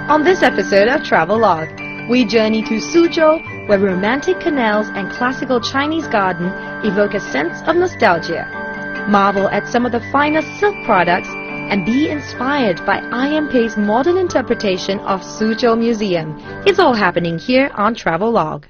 On this episode of Travelogue, we journey to Suzhou, where romantic canals and classical Chinese garden evoke a sense of nostalgia. Marvel at some of the finest silk products and be inspired by IMP's modern interpretation of Suzhou Museum. It's all happening here on Travelogue.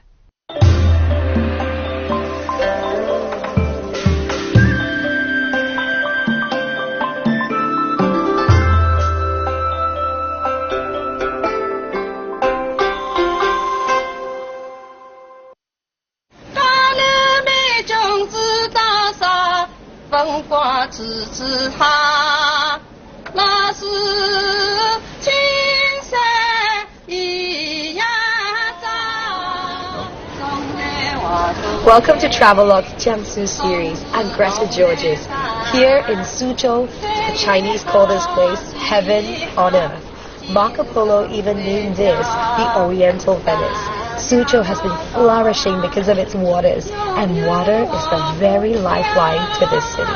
Welcome to Travelogue's Jiangsu series. I'm Greta Georges. Here in Suzhou, the Chinese call this place heaven on earth. Marco Polo even named this the Oriental Venice. Suzhou has been flourishing because of its waters, and water is the very lifeline to this city.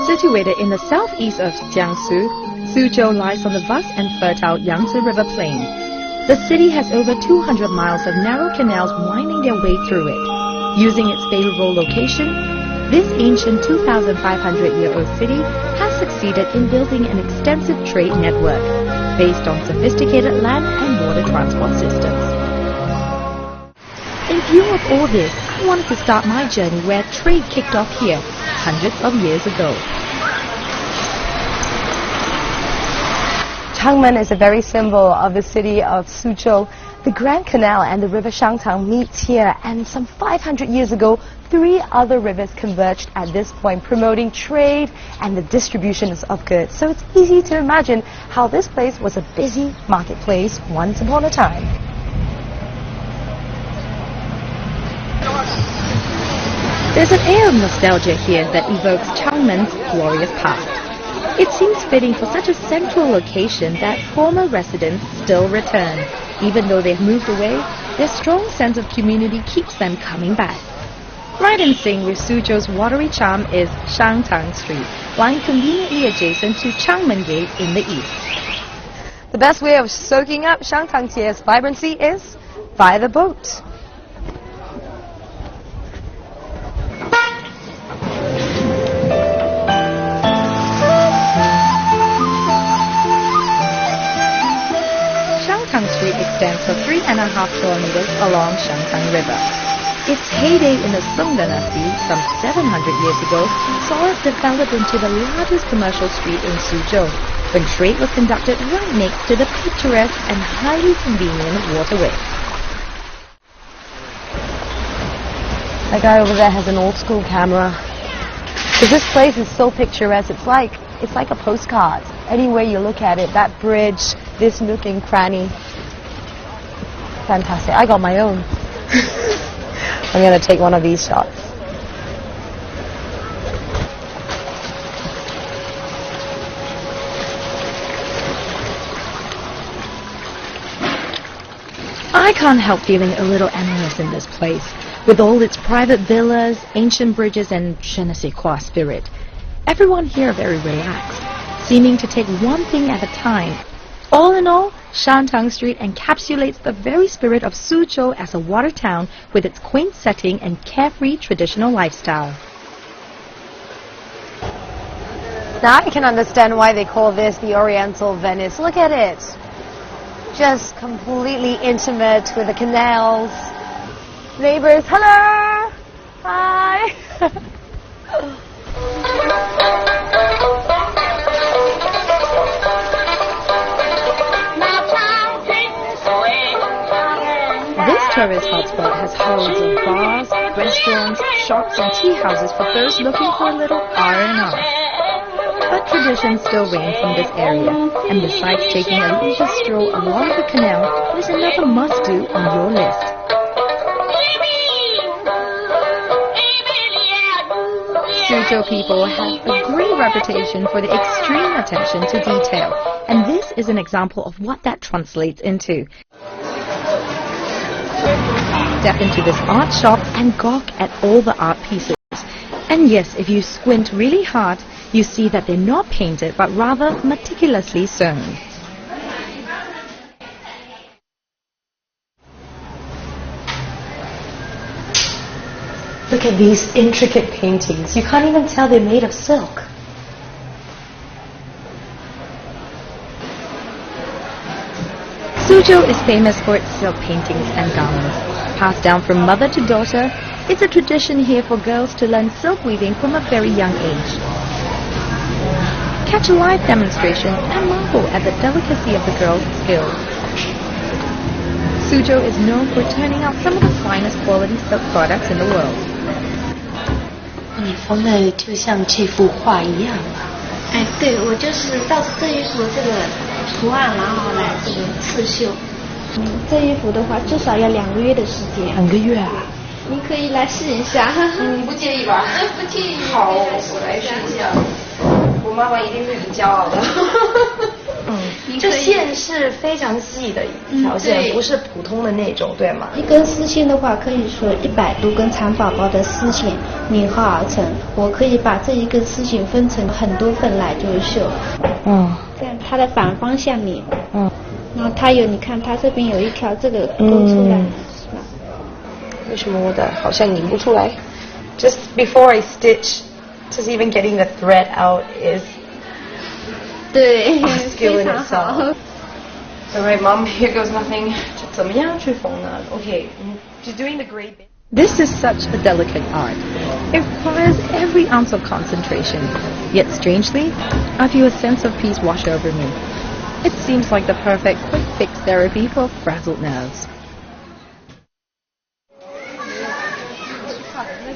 Situated in the southeast of Jiangsu, Suzhou lies on the vast and fertile Yangtze River plain. The city has over 200 miles of narrow canals winding their way through it. Using its favorable location, this ancient 2,500-year-old city has succeeded in building an extensive trade network based on sophisticated land and water transport systems. In view of all this, I wanted to start my journey where trade kicked off here hundreds of years ago. Changmen is a very symbol of the city of Suzhou. The Grand Canal and the river Shangtang meets here, and some 500 years ago, 3 other rivers converged at this point, promoting trade and the distribution of goods. So it's easy to imagine how this place was a busy marketplace once upon a time. There's an air of nostalgia here that evokes Changmen's glorious past. It seems fitting for such a central location that former residents still return. Even though they've moved away, their strong sense of community keeps them coming back. Right in sync with Suzhou's watery charm is Shangtang Street, lying conveniently adjacent to Changmen Gate in the east. The best way of soaking up Shangtang's vibrancy is via the boat. Shangtang Street extends for 3.5 kilometers along Shangtang River. Its heyday in the Song Dynasty, some 700 years ago, saw it develop into the largest commercial street in Suzhou, when trade was conducted right next to the picturesque and highly convenient waterway. That guy over there has an old school camera. Because this place is so picturesque, it's like a postcard. Anywhere you look at it, that bridge, this nook and cranny. Fantastic. I got my own. I'm going to take one of these shots. I can't help feeling a little amorous in this place, with all its private villas, ancient bridges, and je ne sais quoi spirit. Everyone here are very relaxed, seeming to take one thing at a time. All in all, Shangtang Street encapsulates the very spirit of Suzhou as a water town with its quaint setting and carefree traditional lifestyle. Now I can understand why they call this the Oriental Venice. Look at it. Just completely intimate with the canals. Neighbors, hello! Hi! This tourist hotspot has hundreds of bars, restaurants, shops and tea houses for those looking for a little R&R. But traditions still reign from this area, and besides taking a leisure stroll along the canal, there's another must-do on your list. Suzhou people have a great reputation for the extreme attention to detail, and this is an example of what that translates into. Step into this art shop and gawk at all the art pieces. And yes, if you squint really hard, you see that they're not painted but rather meticulously sewn. Look at these intricate paintings. You can't even tell they're made of silk. Suzhou is famous for its silk paintings and garments. Passed down from mother to daughter, it's a tradition here for girls to learn silk weaving from a very young age. Catch a live demonstration and marvel at the delicacy of the girls' skills. Suzhou is known for turning out some of the finest quality silk products in the world. 你缝的就像这幅画一样啊！哎，对，我就是照着这一幅这个图案，然后来这个刺绣。这一幅的话，至少要2个月的时间。2个月啊！你可以来试一下。你不介意吧？不介意。好，我来试一下。我妈妈一定会很骄傲的。这线是非常细的一条线，不是普通的那种，对吗？一根丝线的话，可以说100多根蚕宝宝的丝线拧合而成。我可以把这一根丝线分成很多份来就是绣。这样它的反方向拧。然后它有，你看它这边有一条这个勾出来，是吧？为什么我的好像拧不出来 ？Just before I stitch, just even getting the thread out is 对 a skill in 非常好。 itself. Alright, Mom, here goes nothing. 怎么样去缝呢 ？Okay, you're doing the gray bit. This is such a delicate art. It requires every ounce of concentration. Yet strangely, I feel a sense of peace wash over me. It seems like the perfect quick fix therapy for frazzled nerves.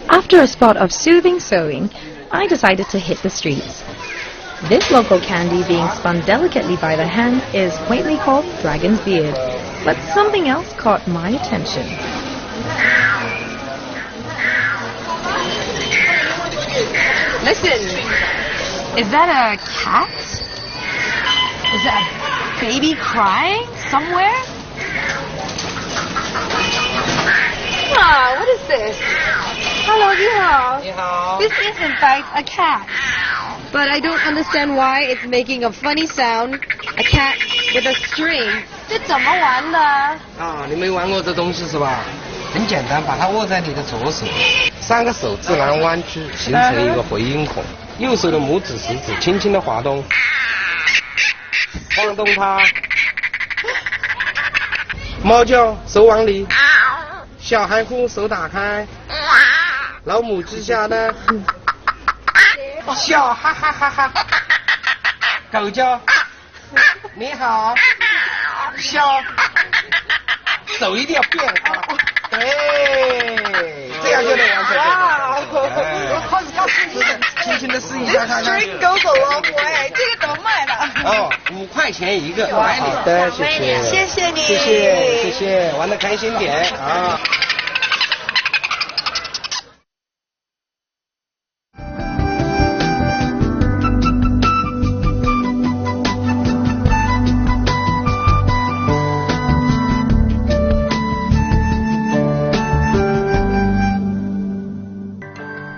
After a spot of soothing sewing, I decided to hit the streets. This local candy being spun delicately by the hand is quaintly called dragon's beard, but something else caught my attention. Listen, is that a cat? Is that a baby crying somewhere? Ah, what is this? Hello, 你好. 你好. This is in fact a cat. But I don't understand why it's making a funny sound. A cat with a string. 这怎么玩的？啊，你没玩过这东西是吧？很简单，把它握在你的左手，3个手自然弯曲，形成一个回音孔。右手的拇指、食指轻轻的滑动，晃动它。猫叫，手往里；小孩哭，手打开；老母鸡下呢，笑哈哈哈哈；狗叫，你好，笑，手一定要变啊！对，这样就能完成。轻轻的试一下看看。String goes a long way. 这个怎么卖的？哦，5块钱一个。好的，谢谢。谢谢你。谢谢，谢谢，玩得开心点啊。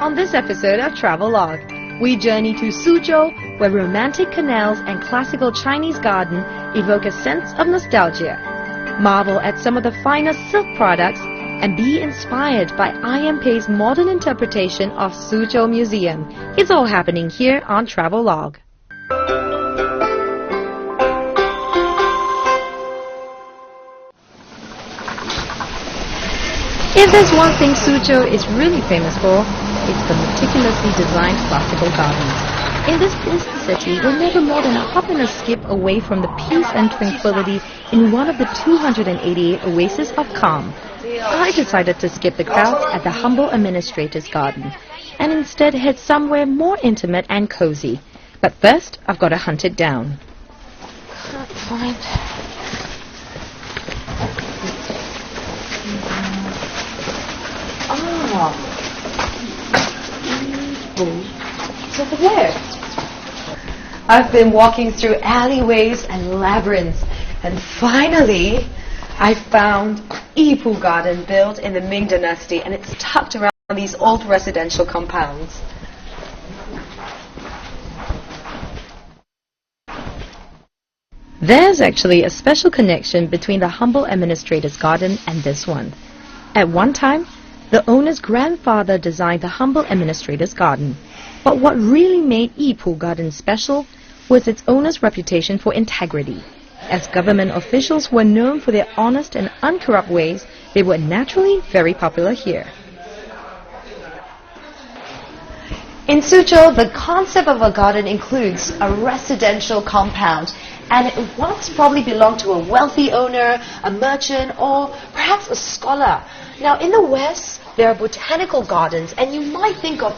On this episode of Travelogue, we journey to Suzhou, where romantic canals and classical Chinese garden evoke a sense of nostalgia. Marvel at some of the finest silk products and be inspired by IMP's modern interpretation of Suzhou Museum. It's all happening here on Travelogue. If there's one thing Suzhou is really famous for, it's the meticulously designed classical gardens. In this busy city, we're never more than a hop and a skip away from the peace and tranquility in one of the 288 oases of calm. I decided to skip the crowds at the humble administrator's garden and instead head somewhere more intimate and cozy. But first, I've got to hunt it down. Can't find. Oh. It's over there. I've been walking through alleyways and labyrinths, and finally I found Yipu Garden built in the Ming Dynasty, and it's tucked around these old residential compounds. There's actually a special connection between the humble administrator's garden and this one. At one time, the owner's grandfather designed the humble administrator's garden. But what really made Yipu Garden special was its owner's reputation for integrity. As government officials were known for their honest and uncorrupt ways, they were naturally very popular here. In Suzhou, the concept of a garden includes a residential compound, and it once probably belonged to a wealthy owner, a merchant, or perhaps a scholar. Now, in the West, there are botanical gardens, and you might think of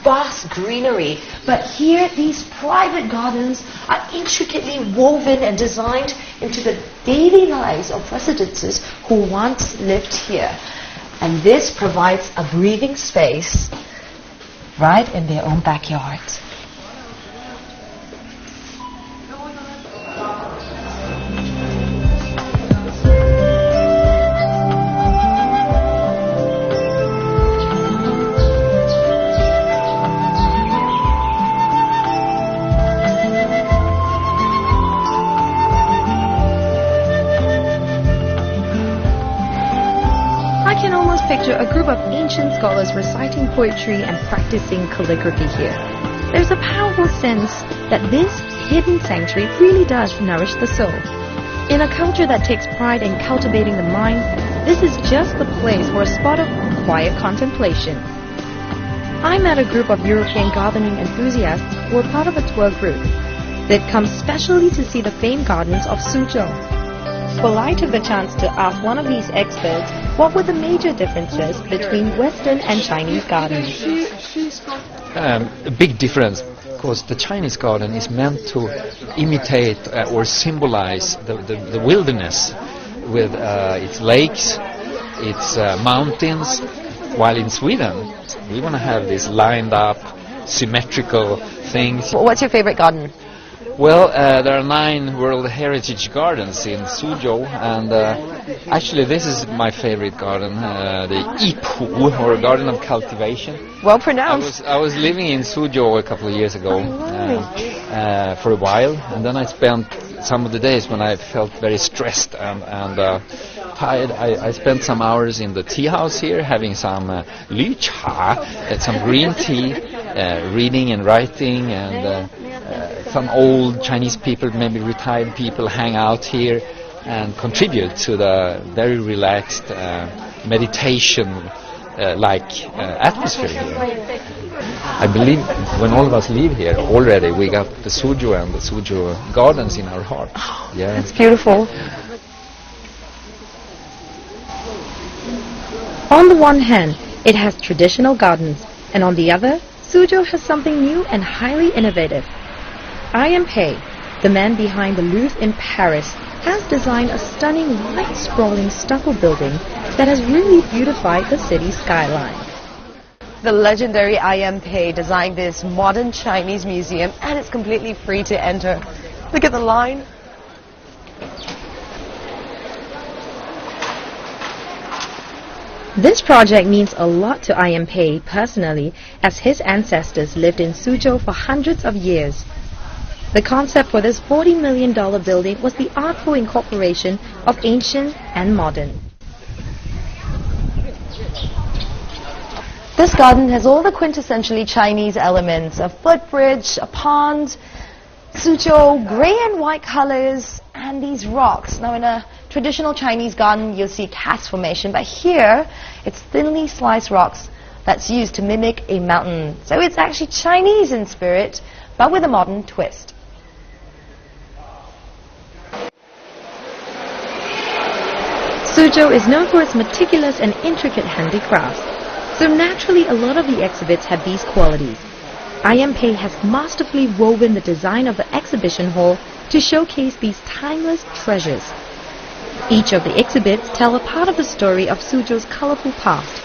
vast greenery, but here, these private gardens are intricately woven and designed into the daily lives of residents who once lived here. And this provides a breathing space right in their own backyard. I can almost picture a group of ancient scholars reciting poetry and practicing calligraphy here. There's a powerful sense that this hidden sanctuary really does nourish the soul. In a culture that takes pride in cultivating the mind, this is just the place for a spot of quiet contemplation. I met a group of European gardening enthusiasts who were part of a tour group. They'd come specially to see the famed gardens of Suzhou. Well, I took the chance to ask one of these experts what were the major differences between Western and Chinese gardens. A big difference, because the Chinese garden is meant to imitate or symbolize the wilderness with its lakes, its mountains, while in Sweden we want to have these lined up, symmetrical things. What's your favorite garden? Well, there are 9 World Heritage Gardens in Suzhou, and actually this is my favorite garden, the Yipu, or Garden of Cultivation. Well pronounced. I was living in Suzhou a couple of years ago for a while, and then I spent some of the days when I felt very stressed and tired. I spent some hours in the tea house here, having some lü cha, some green tea, reading and writing, and some old Chinese people, maybe retired people, hang out here and contribute to the very relaxed meditation-like atmosphere here. I believe when all of us leave here already, we got the Suzhou and the Suzhou gardens in our heart. Yeah, It's beautiful. On the one hand, it has traditional gardens, and on the other, Suzhou has something new and highly innovative. I.M. Pei, the man behind the Louvre in Paris, has designed a stunning white sprawling stucco building that has really beautified the city's skyline. The legendary I.M. Pei designed this modern Chinese museum, and it's completely free to enter. Look at the line. This project means a lot to I.M. Pei personally, as his ancestors lived in Suzhou for hundreds of years. The concept for this $40 million building was the artful incorporation of ancient and modern. This garden has all the quintessentially Chinese elements: a footbridge, a pond, Suzhou gray and white colors, and these rocks. Now, in a traditional Chinese garden, you'll see cast formation, but here it's thinly sliced rocks that's used to mimic a mountain. So it's actually Chinese in spirit, but with a modern twist. Suzhou is known for its meticulous and intricate handicrafts, so naturally a lot of the exhibits have these qualities. I.M. Pei has masterfully woven the design of the exhibition hall to showcase these timeless treasures. Each of the exhibits tell a part of the story of Suzhou's colorful past.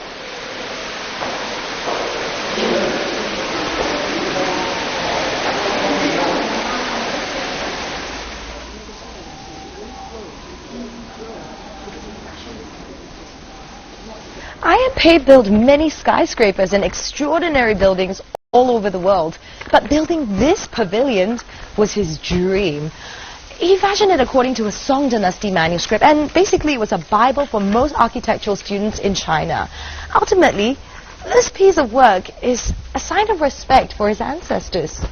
I.M. He built many skyscrapers and extraordinary buildings all over the world. But building this pavilion was his dream. He fashioned it according to a Song Dynasty manuscript, and basically it was a Bible for most architectural students in China. Ultimately, this piece of work is a sign of respect for his ancestors.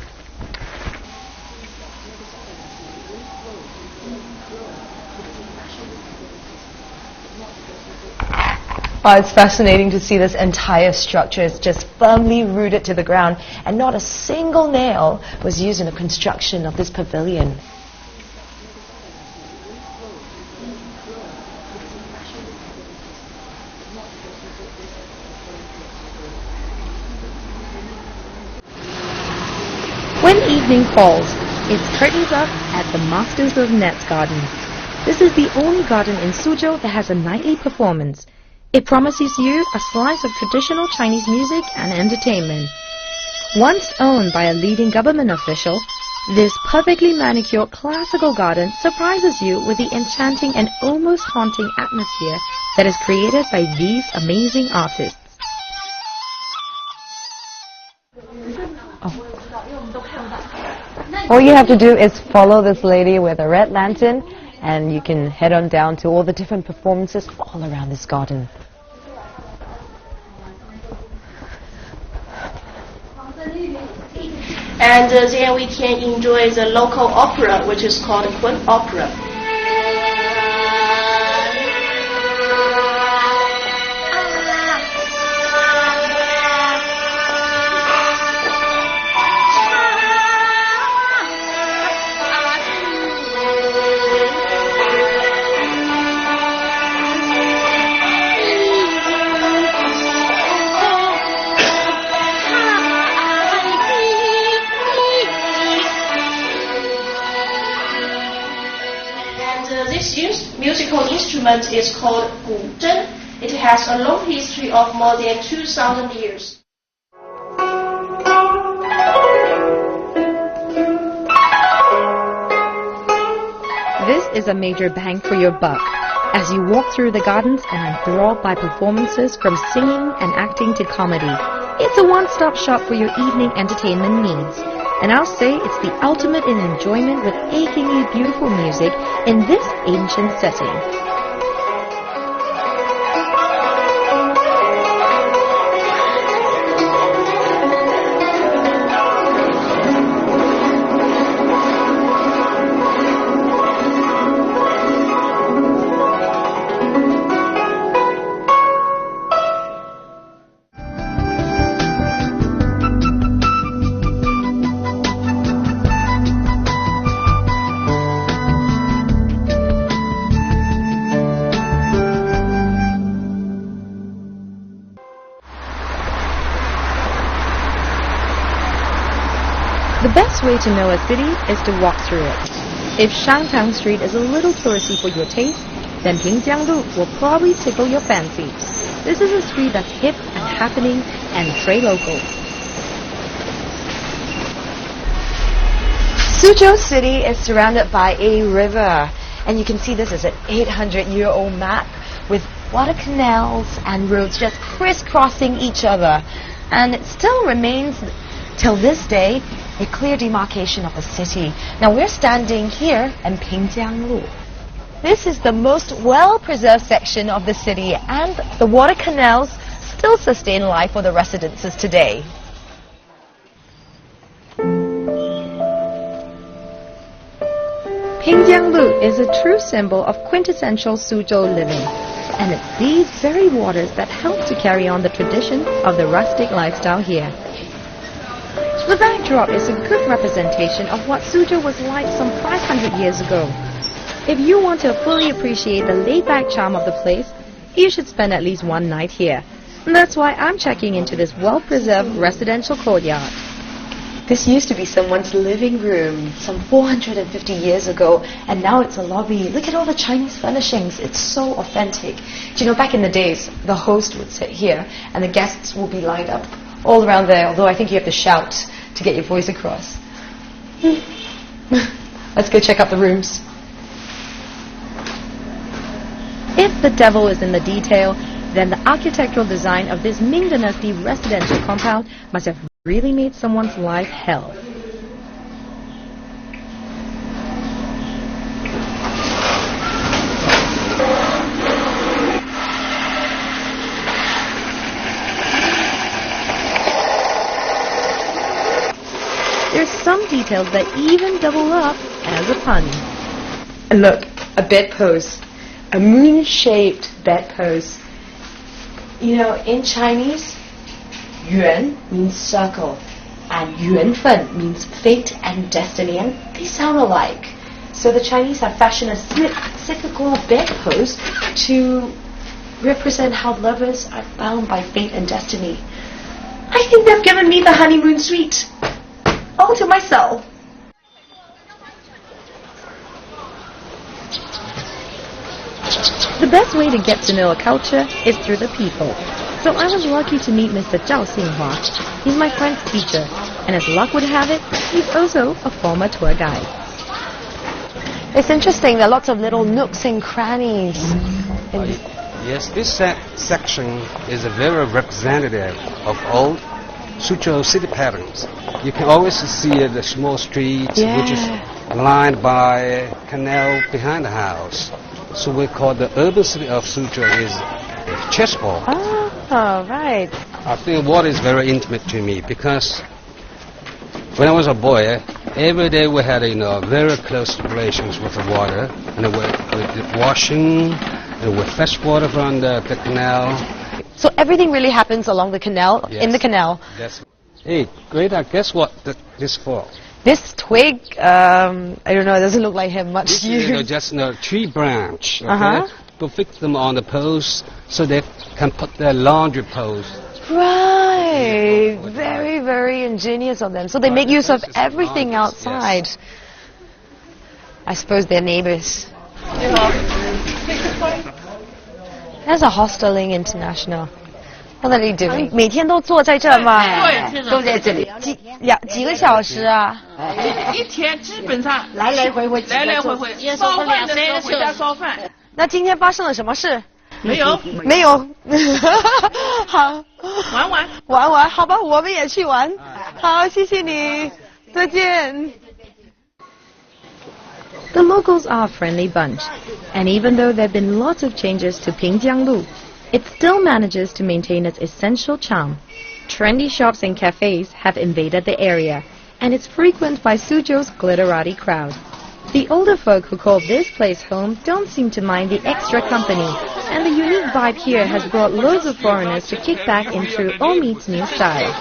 Oh, it's fascinating to see this entire structure is just firmly rooted to the ground, and not a single nail was used in the construction of this pavilion. When evening falls, it's curtains up at the Masters of Nets garden. This is the only garden in Suzhou that has a nightly performance. It promises you a slice of traditional Chinese music and entertainment. Once owned by a leading government official, this perfectly manicured classical garden surprises you with the enchanting and almost haunting atmosphere that is created by these amazing artists. All you have to do is follow this lady with a red lantern, and you can head on down to all the different performances all around this garden. And then we can enjoy the local opera, which is called Kun Opera. This musical instrument is called guzheng. It has a long history of more than 2,000 years. This is a major bang for your buck. As you walk through the gardens and enthralled by performances from singing and acting to comedy, it's a one-stop shop for your evening entertainment needs. And I'll say it's the ultimate in enjoyment with achingly beautiful music in this ancient setting. The best way to know a city is to walk through it. If Shangtang Street is a little touristy for your taste, then Pingjianglu will probably tickle your fancy. This is a street that's hip and happening and très local. Suzhou City is surrounded by a river, and you can see this is an 800-year-old map with water canals and roads just crisscrossing each other. And it still remains, till this day, a clear demarcation of the city. Now we're standing here in Pingjianglu. This is the most well-preserved section of the city, and the water canals still sustain life for the residences today. Pingjianglu is a true symbol of quintessential Suzhou living, and it's these very waters that help to carry on the tradition of the rustic lifestyle here. The backdrop is a good representation of what Suzhou was like some 500 years ago. If you want to fully appreciate the laid-back charm of the place, you should spend at least one night here. And that's why I'm checking into this well-preserved residential courtyard. This used to be someone's living room some 450 years ago, and now it's a lobby. Look at all the Chinese furnishings. It's so authentic. Do you know, back in the days, the host would sit here, and the guests will be lined up all around there, although I think you have to shout to get your voice across. Let's go check out the rooms. If the devil is in the detail, then the architectural design of this Ming Dynasty residential compound must have really made someone's life hell. There's some details that even double up as a pun. And look, a bedpost, a moon-shaped bedpost. You know, in Chinese, yuan means circle, and yuanfen means fate and destiny, and they sound alike. So the Chinese have fashioned a cyclical bedpost to represent how lovers are bound by fate and destiny. I think they've given me the honeymoon suite. All to myself. The best way to get to know a culture is through the people. So I was lucky to meet Mr. Zhao Xinghua. He's my friend's teacher, and as luck would have it, he's also a former tour guide. It's interesting, there are lots of little nooks and crannies. Yes, this section is a very representative of old Suzhou city patterns. You can always see the small streets, which is lined by a canal behind the house. So we call the urban city of Suzhou is a chessboard. Oh, right. I think water is very intimate to me because when I was a boy, every day we had very close relations with the water, and with washing, and with fresh water from the canal. So everything really happens along the canal, in the canal. Yes. Hey, Greta, guess what this for? This twig, I don't know, it doesn't look like it had much use. Just a tree branch, okay? To fix them on the post so they can put their laundry post. Right, very, very ingenious of them. So they make use of everything outside. Yes. I suppose they're neighbors. That's a Hosteling International. What are they doing? 每天都坐在这吗？都在这里。几个小时啊？一天基本上来来回回，烧饭的时候回家烧饭。那今天发生了什么事？没有。好，玩，好吧，我们也去玩。好，谢谢你，再见。The locals are a friendly bunch, and even though there have been lots of changes to Pingjianglu, it still manages to maintain its essential charm. Trendy shops and cafes have invaded the area, and it's frequented by Suzhou's glitterati crowd. The older folk who call this place home don't seem to mind the extra company, and the unique vibe here has brought loads of foreigners to kick back in true old meets new style.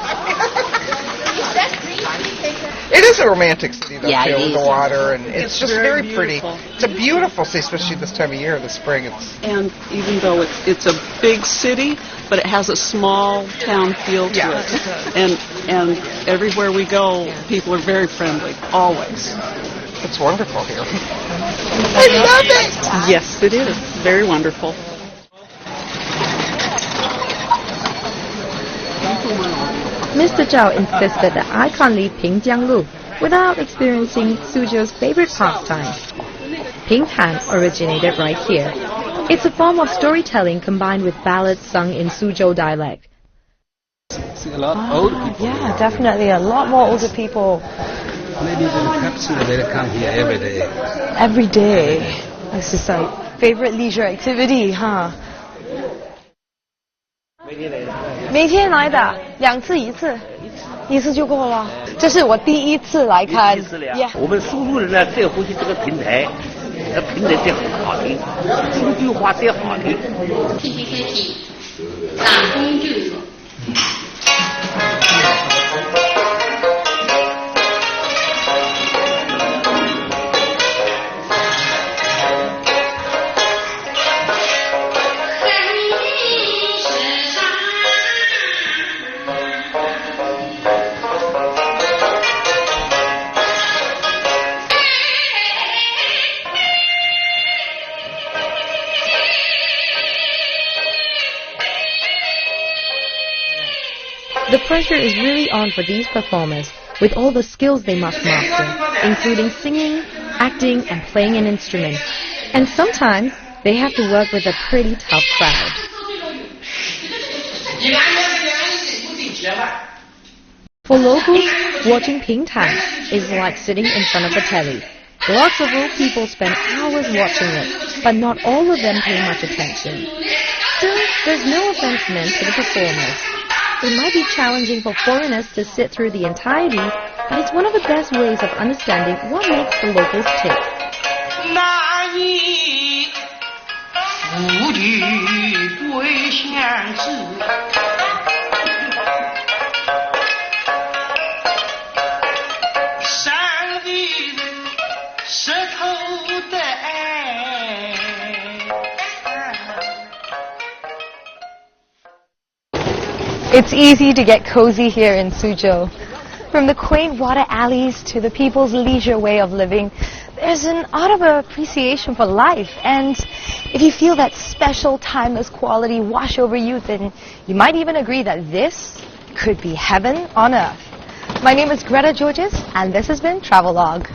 It is a romantic city, though, too, with the water, and it's just very pretty. It's a beautiful city, especially this time of year, in the spring. And even though it's a big city, but it has a small town feel to it. And everywhere we go, people are very friendly, always. It's wonderful here. I love it! Yes, it is. Very wonderful. Mr. Zhao insisted that I can't leave Pingjianglu without experiencing Suzhou's favorite pastime. Pingtan originated right here. It's a form of storytelling combined with ballads sung in Suzhou dialect. See a lot of old people. Yeah, definitely. A lot more older people. Maybe perhaps they come here every day. Every day. This is like favorite leisure activity, huh? 每天来的，2次1次，1次就够了。这是我第一次来看。我们苏州人呢，最欢喜这个平台，这平台最好听，苏州话最好听。打工就有。The pressure is really on for these performers, with all the skills they must master, including singing, acting, and playing an instrument. And sometimes they have to work with a pretty tough crowd. For locals, watching Pingtan is like sitting in front of the telly. Lots of old people spend hours watching it, but not all of them pay much attention. Still, there's no offense meant to the performers. It might be challenging for foreigners to sit through the entirety, but it's one of the best ways of understanding what makes the locals tick. 那一妇女对相知，上的舌头的爱。It's easy to get cozy here in Suzhou. From the quaint water alleys to the people's leisure way of living, there's an audible appreciation for life. And if you feel that special, timeless quality wash over you, then you might even agree that this could be heaven on earth. My name is Greta Georges, and this has been Travelogue.